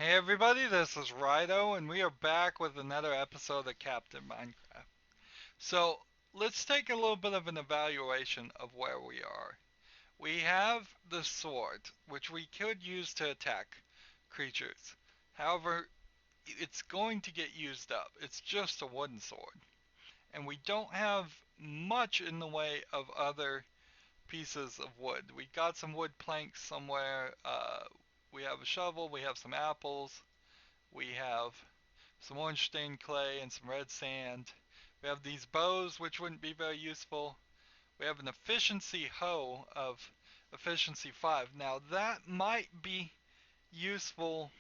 Hey everybody, this is Rydo, and we are back with another episode of Captain Minecraft. So, let's take a little bit of an evaluation of where we are. We have the sword, which we could use to attack creatures. However, it's going to get used up. It's just a wooden sword. And we don't have much in the way of other pieces of wood. We got some wood planks somewhere. We have a shovel, we have some apples. We have some orange stained clay and some red sand. We have these bows, which wouldn't be very useful. We have an efficiency hoe of efficiency 5. Now that might be useful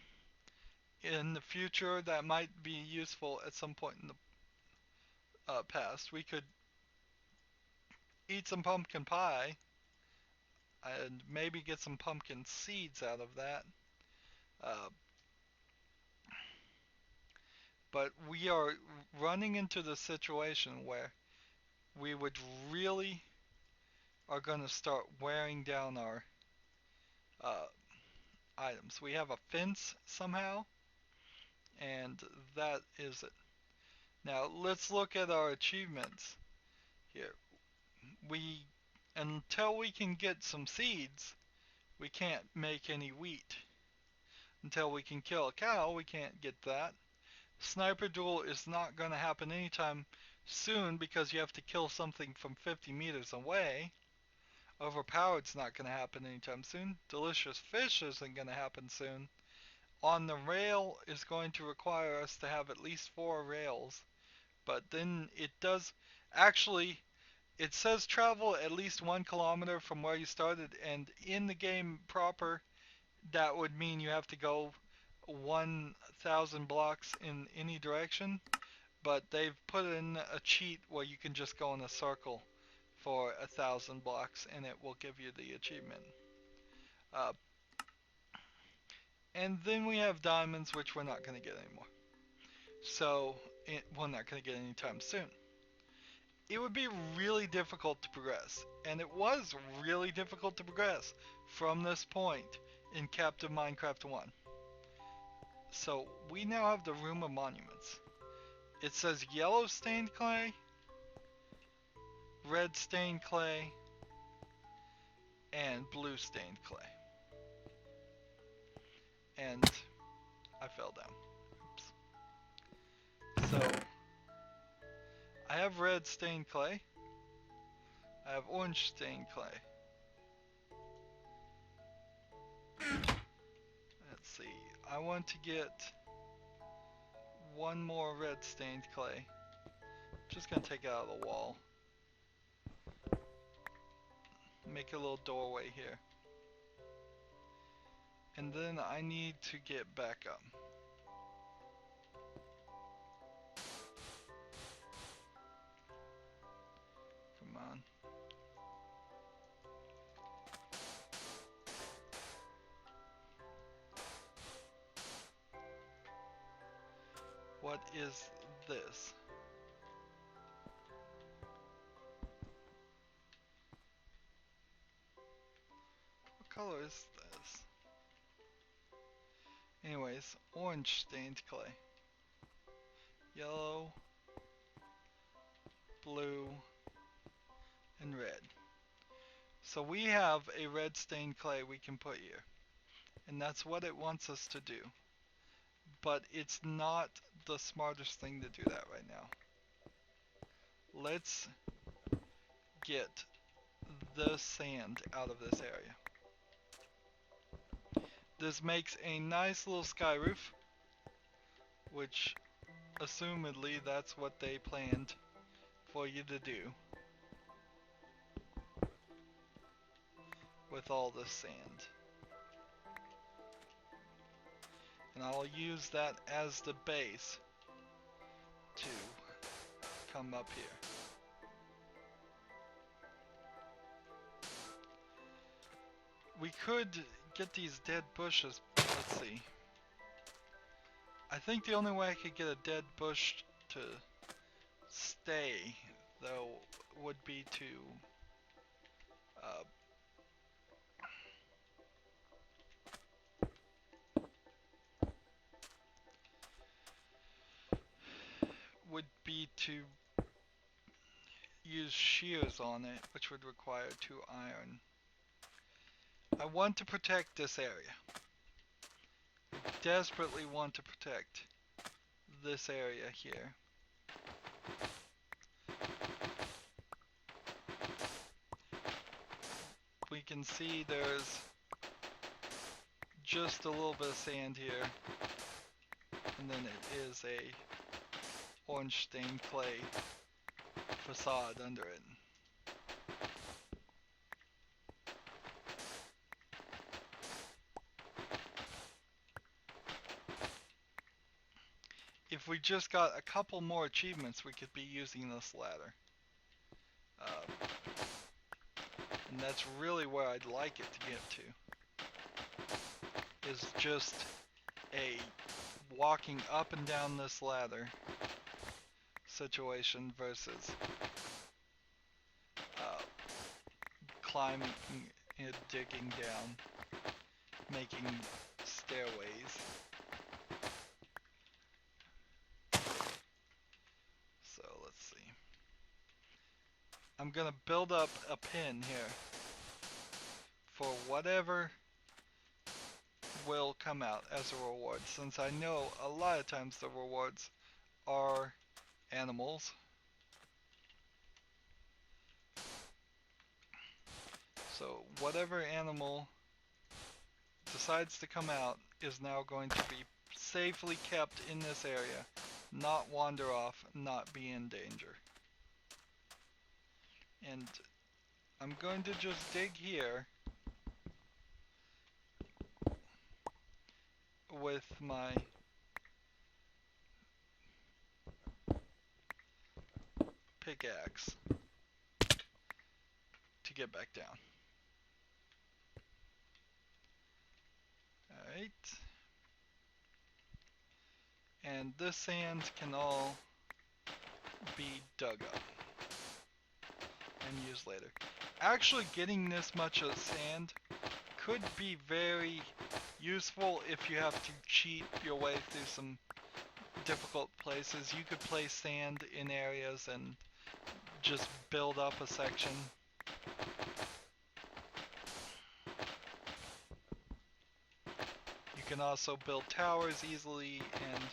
in the future. That might be useful at some point in the past. We could eat some pumpkin pie and maybe get some pumpkin seeds out of that. Uh, but we are running into the situation where we would really are going to start wearing down our uh, items. We have a fence somehow, and that is it. Now let's look at our achievements here. We Until we can get some seeds, we can't make any wheat. Until we can kill a cow, we can't get that. Sniper duel is not going to happen anytime soon because you have to kill something from 50 meters away. Overpowered's not going to happen anytime soon. Delicious fish isn't going to happen soon. On the rail is going to require us to have at least 4 rails. But then it does actually, it says travel at least 1 kilometer from where you started, and in the game proper, that would mean you have to go 1,000 blocks in any direction. But they've put in a cheat where you can just go in a circle for 1,000 blocks and it will give you the achievement. Uh, and then we have diamonds, which we're not going to get anymore. So, we're not going to get anytime soon. It would be really difficult to progress, and it was really difficult to progress from this point in Captive Minecraft 1. So, we now have the Room of Monuments. It says yellow stained clay, red stained clay, and blue stained clay. And I fell down. Oops. So, I have red stained clay. I have orange stained clay. Let's see. I want to get one more red stained clay. Just gonna take it out of the wall. Make a little doorway here. And then I need to get back up. Come on. What is this? What color is this? Anyways, orange stained clay. Yellow, blue, and red. So we have a red stained clay we can put here. And that's what it wants us to do. But it's not the smartest thing to do that right now. Let's get the sand out of this area. This makes a nice little sky roof, which assumedly that's what they planned for you to do with all this sand. And I'll use that as the base to come up here. We could get these dead bushes. Let's see. I think the only way I could get a dead bush to stay, though, would be to uh, need to use shears on it, which would require 2 iron. I want to protect this area. Desperately want to protect this area here. We can see there's just a little bit of sand here, and then it is a orange stained clay facade under it. If we just got a couple more achievements, we could be using this ladder. And that's really where I'd like it to get to. Is just a walking up and down this ladder situation versus climbing and digging down, making stairways. So let's see. I'm gonna build up a pin here for whatever will come out as a reward, since I know a lot of times the rewards are animals. So whatever animal decides to come out is now going to be safely kept in this area, not wander off, not be in danger. And I'm going to just dig here with my pickaxe to get back down. Alright. And this sand can all be dug up and used later. Actually, getting this much of sand could be very useful if you have to cheat your way through some difficult places. You could place sand in areas and just build up a section. You can also build towers easily and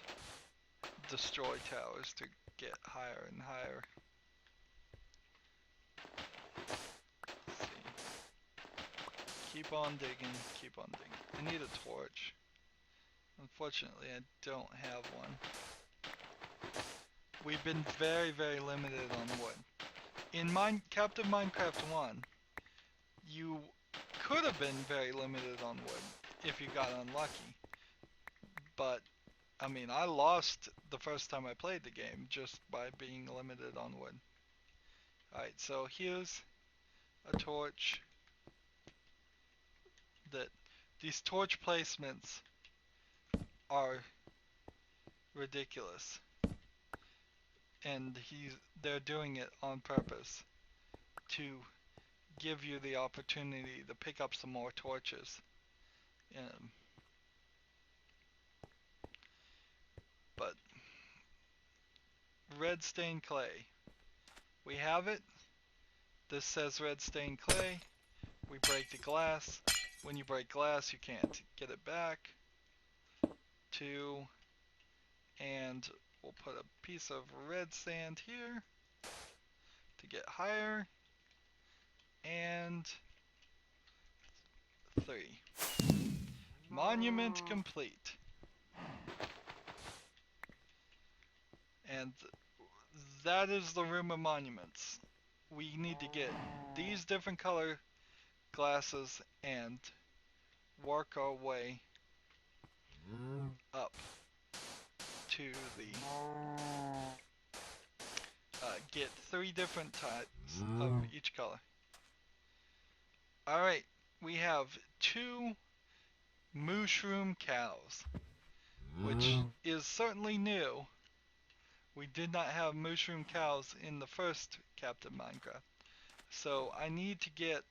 destroy towers to get higher and higher. Let's see. Keep on digging, keep on digging. I need a torch. Unfortunately, I don't have one. We've been very, very limited on wood. In Captive Minecraft 1, you could have been very limited on wood if you got unlucky. But, I mean, I lost the first time I played the game just by being limited on wood. Alright, so here's a torch. These torch placements are ridiculous. And they're doing it on purpose to give you the opportunity to pick up some more torches. But red stained clay. We have it. This says red stained clay. We break the glass. When you break glass, you can't get it back. 2. And we'll put a piece of red sand here to get higher. And 3. Monument complete. And that is the room of monuments. We need to get these different color glasses and work our way up to the get 3 different types of each color. Alright, we have 2 mushroom cows, which is certainly new. We did not have mushroom cows in the first Captain Minecraft. So I need to get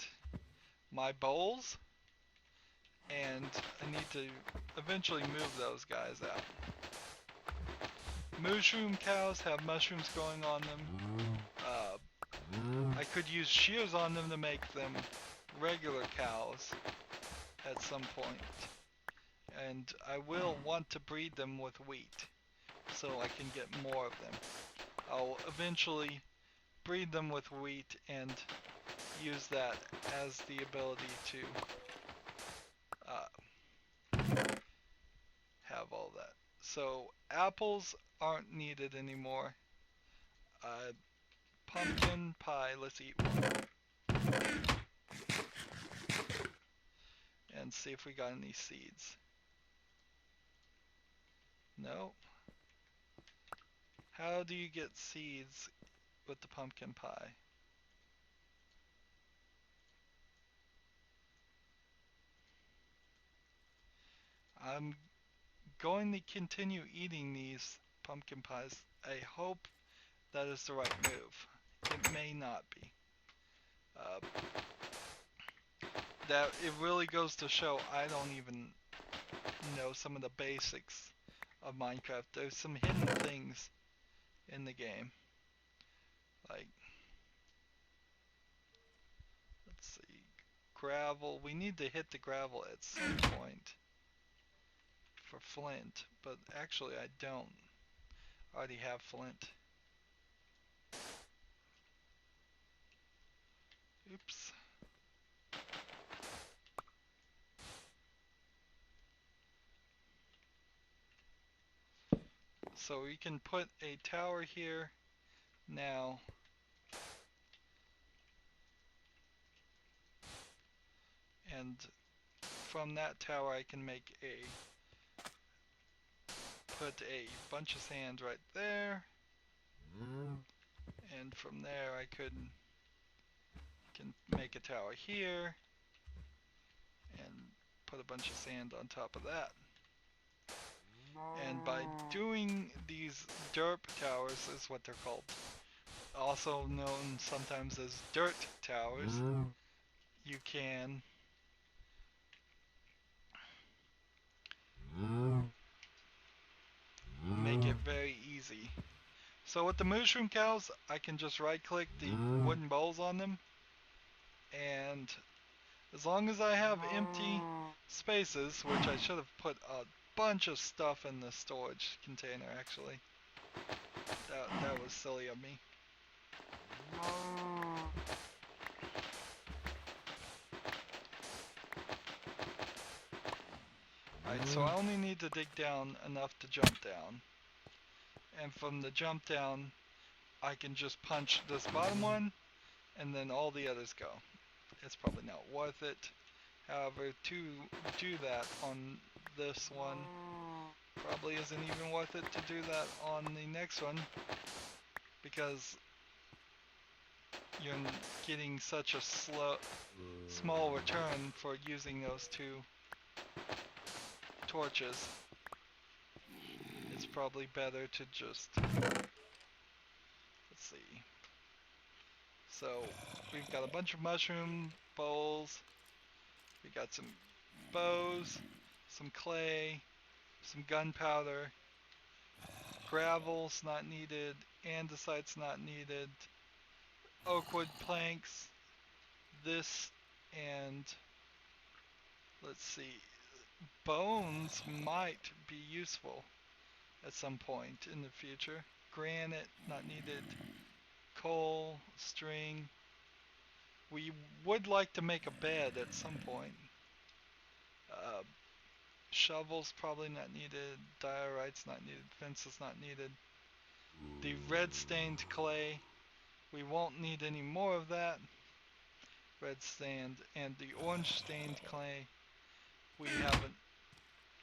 my bowls, and I need to eventually move those guys out. Mushroom cows have mushrooms growing on them. I could use shears on them to make them regular cows at some point. And I will want to breed them with wheat so I can get more of them. I'll eventually breed them with wheat and use that as the ability to have all that. So apples aren't needed anymore. Pumpkin pie, let's eat one. And see if we got any seeds. No. How do you get seeds with the pumpkin pie? I'm going to continue eating these pumpkin pies. I hope that is the right move. It may not be. Uh, that it really goes to show I don't even know some of the basics of Minecraft. There's some hidden things in the game. Like, let's see, gravel. We need to hit the gravel at some point for flint, but actually I don't. I already have flint. Oops. So we can put a tower here now. And from that tower I can put a bunch of sand right there. And from there I can make a tower here and put a bunch of sand on top of that. And by doing these derp towers is what they're called, also known sometimes as dirt towers, you can make it very easy. So with the mushroom cows, I can just right click the wooden bowls on them, and as long as I have empty spaces, which I should have put a bunch of stuff in the storage container actually. That was silly of me. Alright, so I only need to dig down enough to jump down. And from the jump down, I can just punch this bottom one, and then all the others go. It's probably not worth it. However, to do that on this one, probably isn't even worth it to do that on the next one, because you're getting such a small return for using those two torches. It's probably better to just, let's see. So we've got a bunch of mushroom bowls. We got some bows, some clay, some gunpowder, gravel's not needed, andesite's not needed, oak wood planks, this, and let's see, bones might be useful at some point in the future. Granite, not needed. Coal, string. We would like to make a bed at some point. Uh, Shovels probably not needed. Diorite's not needed. Fence is not needed. The red stained clay, we won't need any more of that. Red stained, and the orange stained clay, we haven't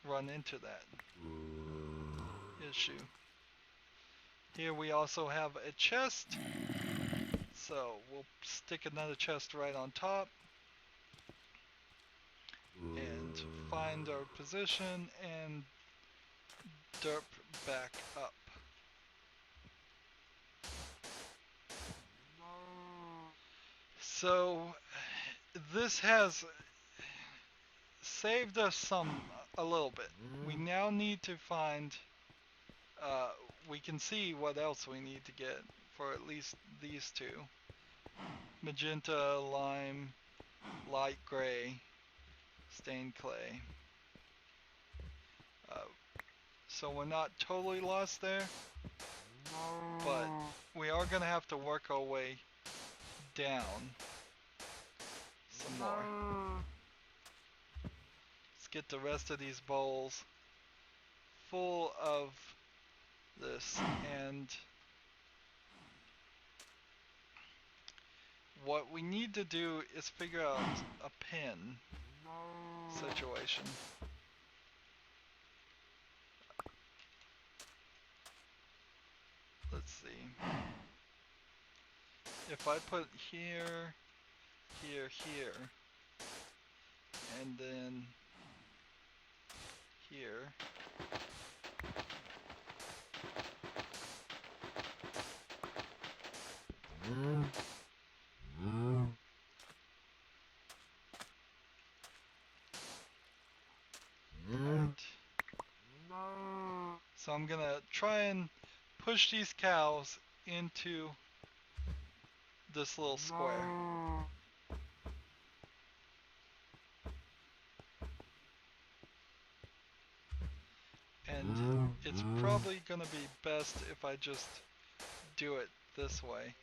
run into that issue. Here we also have a chest, so we'll stick another chest right on top and find our position and derp back up. So this has saved us a little bit. We now need to find we can see what else we need to get for at least these two. Magenta, lime, light gray, stained clay. So we're not totally lost there, but we are going to have to work our way down some more. Let's get the rest of these bowls full of this, and what we need to do is figure out a pin situation. Let's see. If I put here, here, here, and then here, right. So I'm gonna try and push these cows into this little square. And it's probably gonna be best if I just do it this way.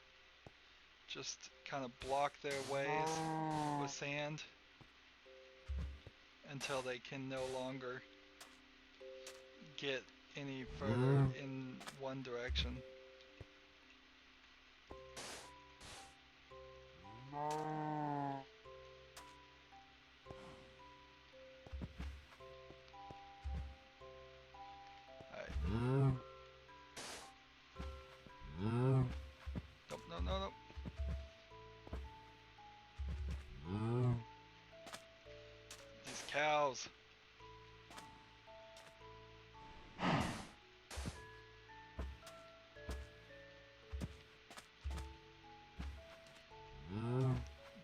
Just kind of block their ways with sand until they can no longer get any further in one direction. Alright. Nope, no, no, no. These cows.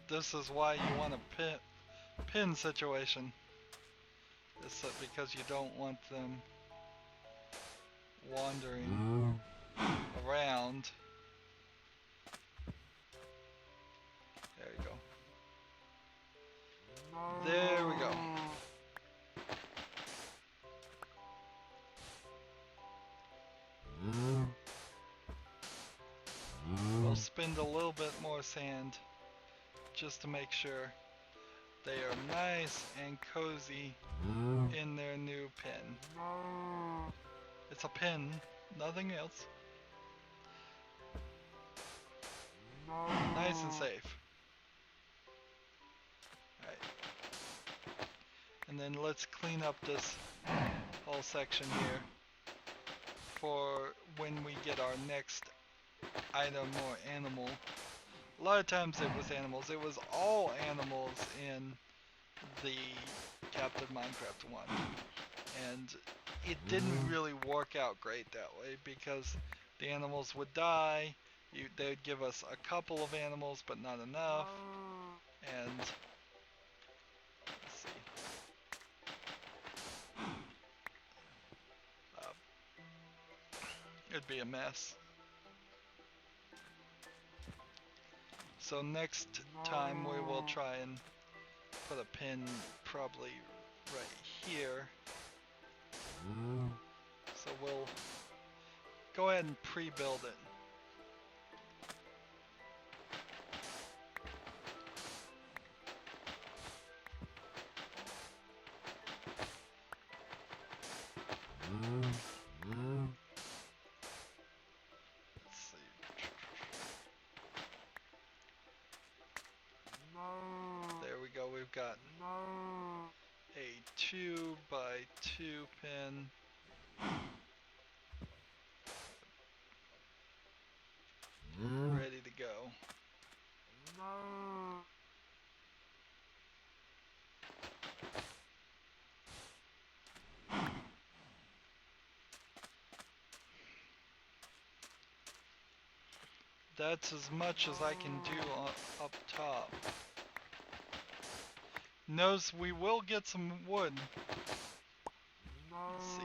This is why you want a pin situation. It's because you don't want them wandering around. There you go. There we go. We'll spend a little bit more sand just to make sure they are nice and cozy in their new pen. It's a pen, nothing else. Nice and safe. Alright. And then let's clean up this whole section here for when we get our next item or animal. A lot of times it was animals. It was all animals in the Captain Minecraft one. And it didn't really work out great that way because the animals would die. They would give us a couple of animals but not enough. And let's see. It'd be a mess. So next time we will try and put a pin probably right here. So we'll go ahead and pre-build it. Let's see. There we go, we've got a 2 by 2 pin. Ready to go. That's as much as I can do up top. Notice we will get some wood. Let's see.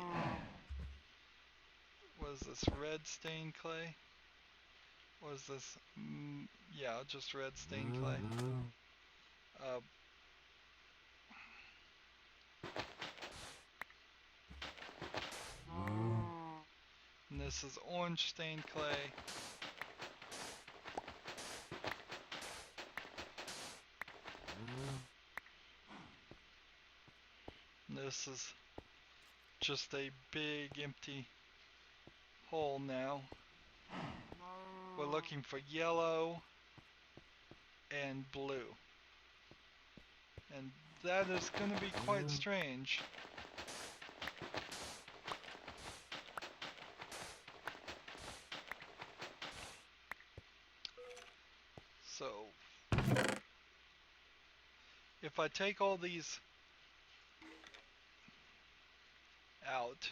What What is this? Red stained clay? What is this? Yeah, just red stained clay. Uh, and this is orange stained clay. And this is just a big empty hole now. We're looking for yellow and blue. And that is going to be quite strange. So, if I take all these out,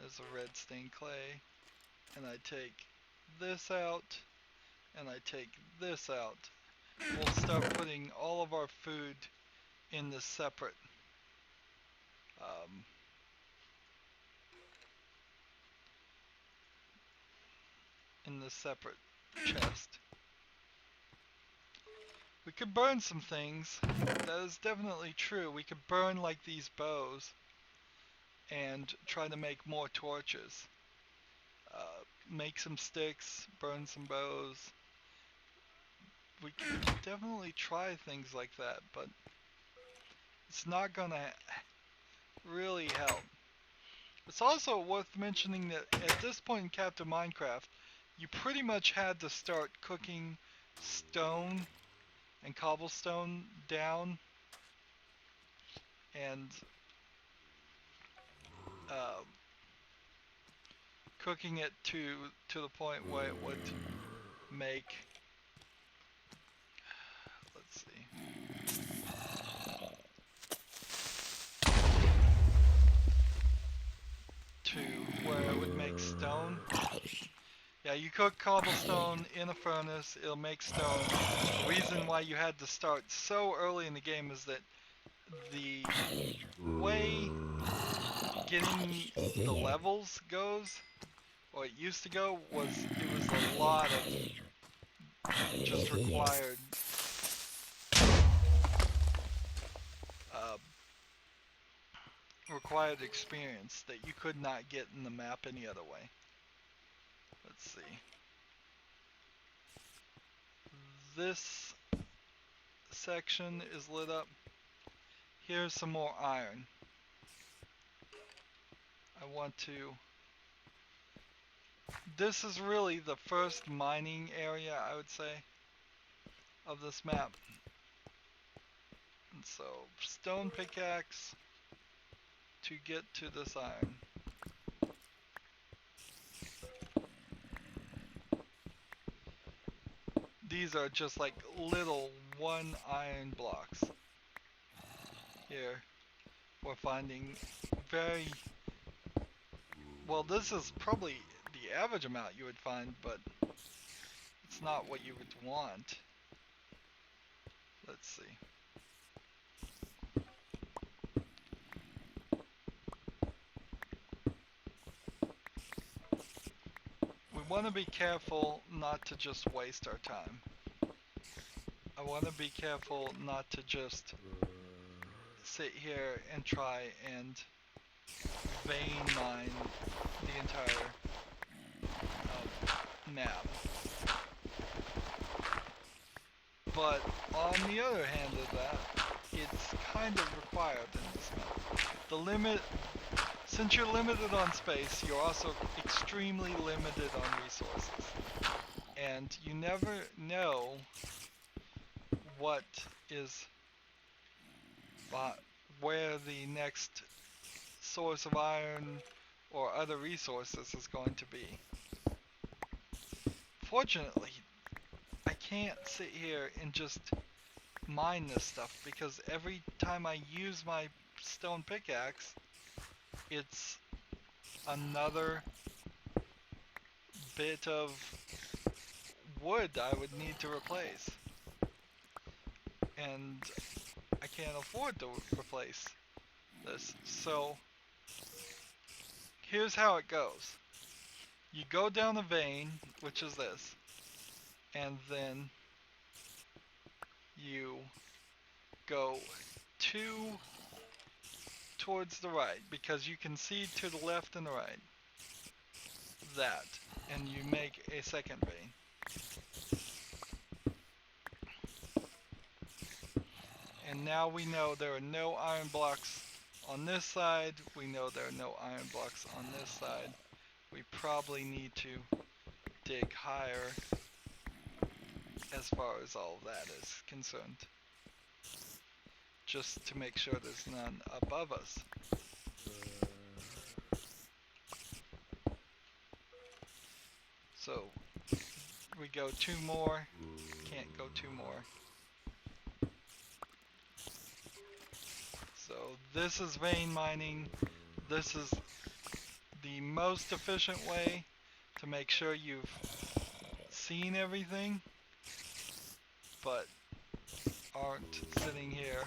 there's a red stained clay, and I take this out, and I take this out, we'll start putting all of our food in this separate um, chest. We could burn some things. That is definitely true. We could burn like these bows and try to make more torches. Make some sticks, burn some bows. We can definitely try things like that, but it's not gonna really help. It's also worth mentioning that at this point in Captain Minecraft, you pretty much had to start cooking stone and cobblestone down and uh, cooking it to the point where it would make, let's see, to where it would make stone. Yeah, you cook cobblestone in a furnace, it'll make stone. The reason why you had to start so early in the game is that the way getting the levels goes, or it used to go, was it was a lot of just uh, required experience that you could not get in the map any other way. Let's see. This section is lit up. Here's some more iron. I want to... This is really the first mining area, I would say, of this map. And so, stone pickaxe to get to this iron. These are just like little 1 iron blocks. Here, we're finding very... Well, this is probably the average amount you would find, but it's not what you would want. Let's see. We want to be careful not to just waste our time. I want to be careful not to just sit here and try and vein mine the entire map. But on the other hand of that, it's kind of required in this map. The limit, since you're limited on space, you're also extremely limited on resources. And you never know what is, where the next source of iron or other resources is going to be. Fortunately, I can't sit here and just mine this stuff, because every time I use my stone pickaxe, it's another bit of wood I would need to replace. And I can't afford to replace this. So here's how it goes. You go down a vein, which is this, and then you go two towards the right because you can see to the left and the right. That, and you make a second vein. And now we know there are no iron blocks on this side. We know there are no iron blocks on this side. We probably need to dig higher as far as all of that is concerned, just to make sure there's none above us. So we go two more, can't go two more. So this is vein mining. This is the most efficient way to make sure you've seen everything, but aren't sitting here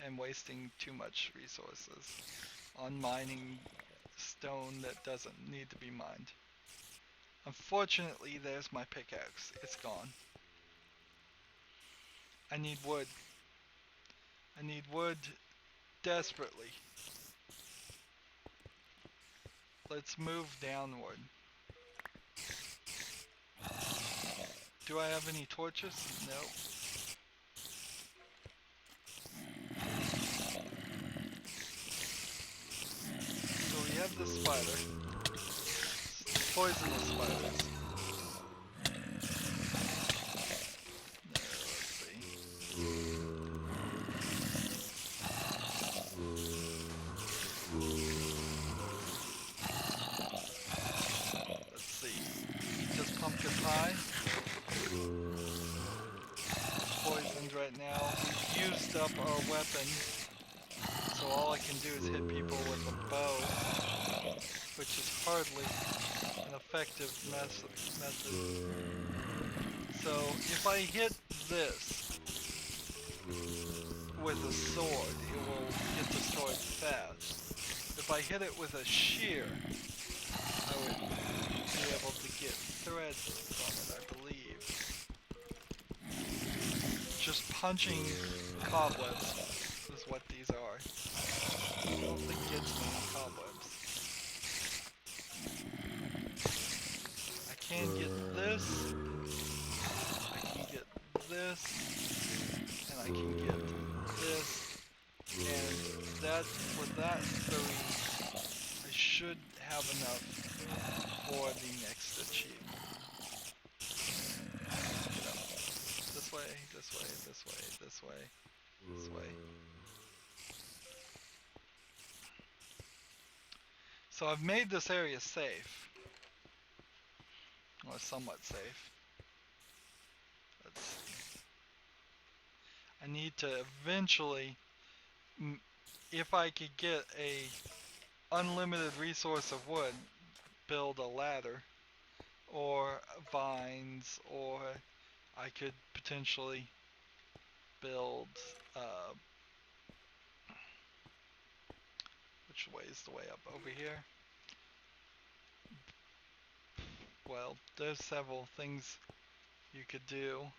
and wasting too much resources on mining stone that doesn't need to be mined. Unfortunately, there's my pickaxe. It's gone. I need wood. I need wood desperately. Let's move downward. Do I have any torches? No. So we have the spider. Poisonous spiders. Let's see. Let's see. Just pumpkin pie. Poisoned right now. We've used up our weapon, so all I can do is hit people with a bow, which is hardly an effective method. So if I hit this with a sword, it will get destroyed fast. If I hit it with a shear, I would be able to get thread from it, I believe. Just punching cobwebs is what these are. I don't think it gets many cobwebs. I can get this. I can get this. And I can get this. And that, with that three, I should have enough for the next achievement. This way, this way, this way, this way, this way. So I've made this area safe. Or somewhat safe. Let's see. I need to eventually, if I could get a unlimited resource of wood, build a ladder, or vines, or I could potentially build, which way is the way up? Over here? Well, there's several things you could do.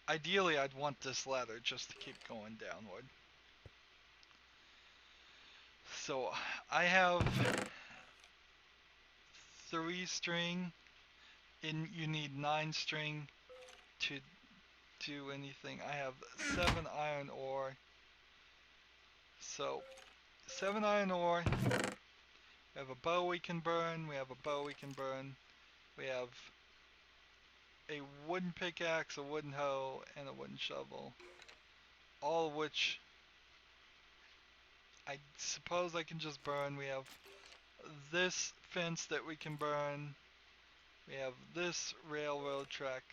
Ideally, I'd want this ladder just to keep going downward. So I have 3 string, and you need 9 string to do anything. I have 7 iron ore. So 7 iron ore. We have a bow we can burn. We have a bow we can burn. We have a wooden pickaxe, a wooden hoe, and a wooden shovel. All of which I suppose I can just burn. We have this fence that we can burn. We have this railroad track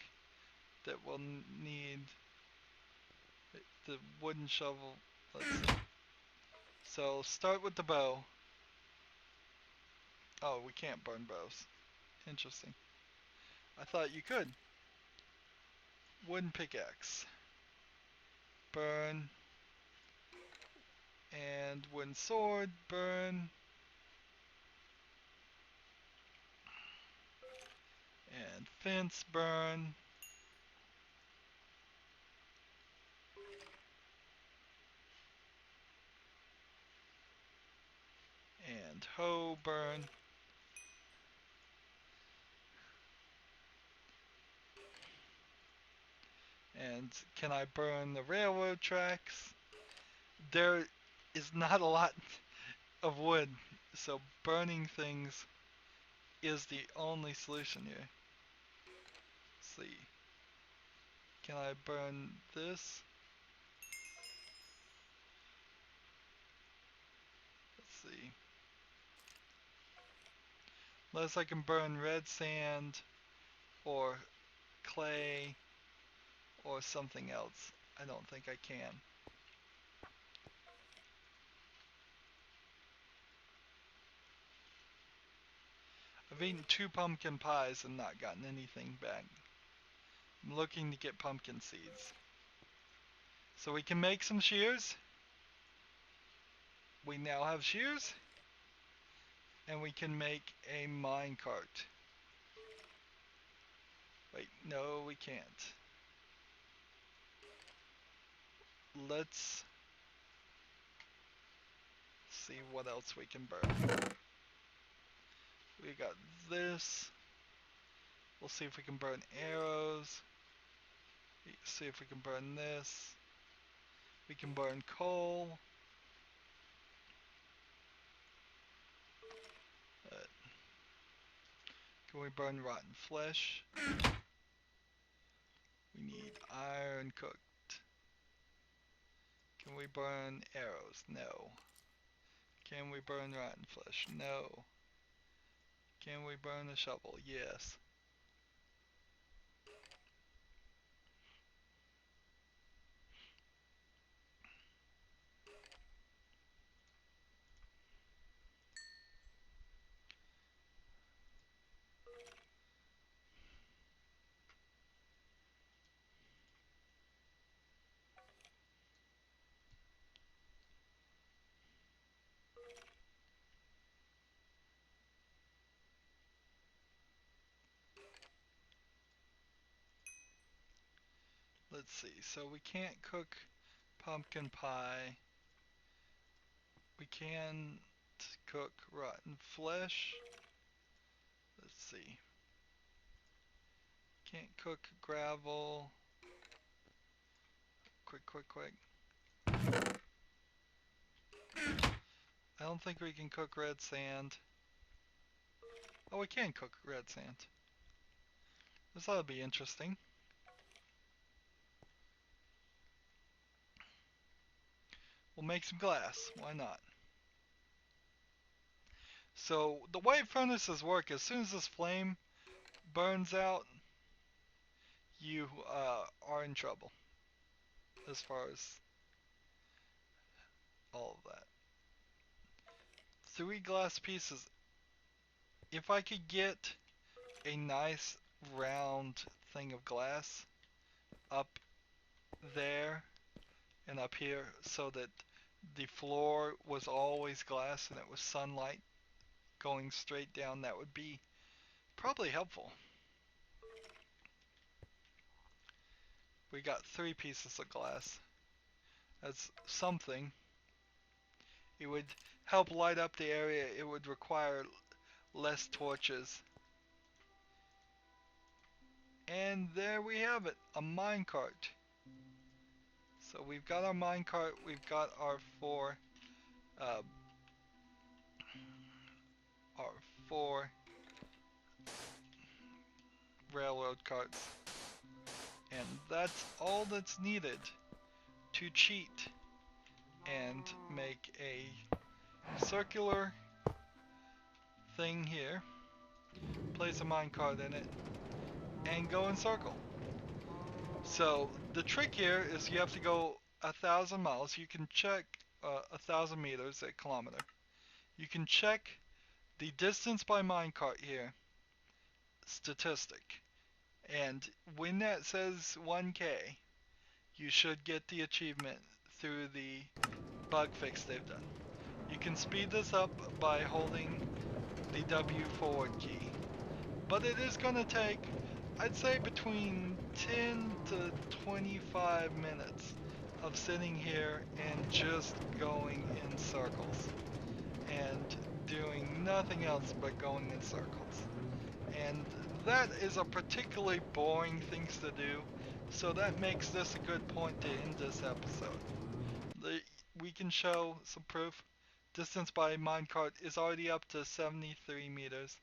that will need the wooden shovel. Let's see. So start with the bow. Oh, we can't burn bows. Interesting. I thought you could. Wooden pickaxe. Burn. And wooden sword, burn. And fence, burn. And hoe, burn. And can I burn the railroad tracks? There is not a lot of wood, so burning things is the only solution here. Let's see. Can I burn this? Let's see. Unless I can burn red sand or clay or something else. I don't think I can. I've eaten 2 pumpkin pies and not gotten anything back. I'm looking to get pumpkin seeds. So we can make some shears. We now have shears. And we can make a minecart. Wait, no we can't. Let's see what else we can burn. We got this. We'll see if we can burn arrows. See if we can burn this. We can burn coal. Can we burn rotten flesh? We need iron cooked. Can we burn arrows? No. Can we burn rotten flesh? No. Can we burn a shovel? Yes. Let's see. So we can't cook pumpkin pie. We can cook rotten flesh. Let's see. Can't cook gravel. Quick. I don't think we can cook red sand. Oh, we can cook red sand. This ought to be interesting. We'll make some glass. Why not? So the way furnaces work, as soon as this flame burns out, you are in trouble. As far as all of that. 3 glass pieces. If I could get a nice round thing of glass up there and up here so that the floor was always glass and it was sunlight going straight down, that would be probably helpful. We got 3 pieces of glass. That's something. It would help light up the area. It would require less torches. And there we have it, a minecart. So we've got our minecart, we've got uh, our four railroad carts. And that's all that's needed to cheat and make a circular thing here, place a minecart in it, and go in circle. So the trick here is you have to go 1,000 miles. You can check 1,000 meters, a kilometer. You can check the distance by minecart here, statistic. And when that says 1K, you should get the achievement through the bug fix they've done. You can speed this up by holding the W forward key. But it is going to take, I'd say, between 10 to 25 minutes of sitting here and just going in circles and doing nothing else but going in circles. And that is a particularly boring thing to do, so that makes this a good point to end this episode. We can show some proof. Distance by minecart is already up to 73 meters,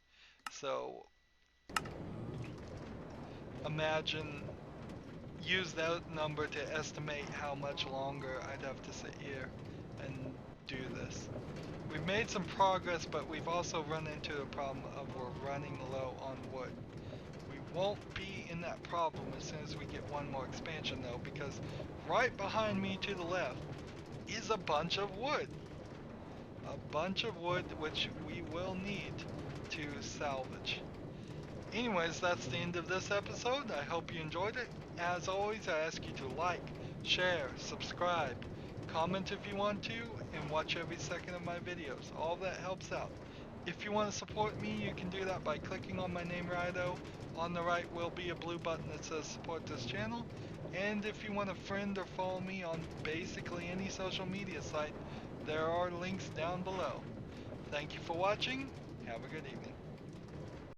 so imagine, use that number to estimate how much longer I'd have to sit here and do this. We've made some progress, but we've also run into a problem of we're running low on wood. We won't be in that problem as soon as we get one more expansion though, because right behind me to the left is a bunch of wood. A bunch of wood which we will need to salvage. Anyways, that's the end of this episode. I hope you enjoyed it. As always, I ask you to like, share, subscribe, comment if you want to, and watch every second of my videos. All that helps out. If you want to support me, you can do that by clicking on my name, Rydo. On the right will be a blue button that says support this channel. And if you want to friend or follow me on basically any social media site, there are links down below. Thank you for watching. Have a good evening.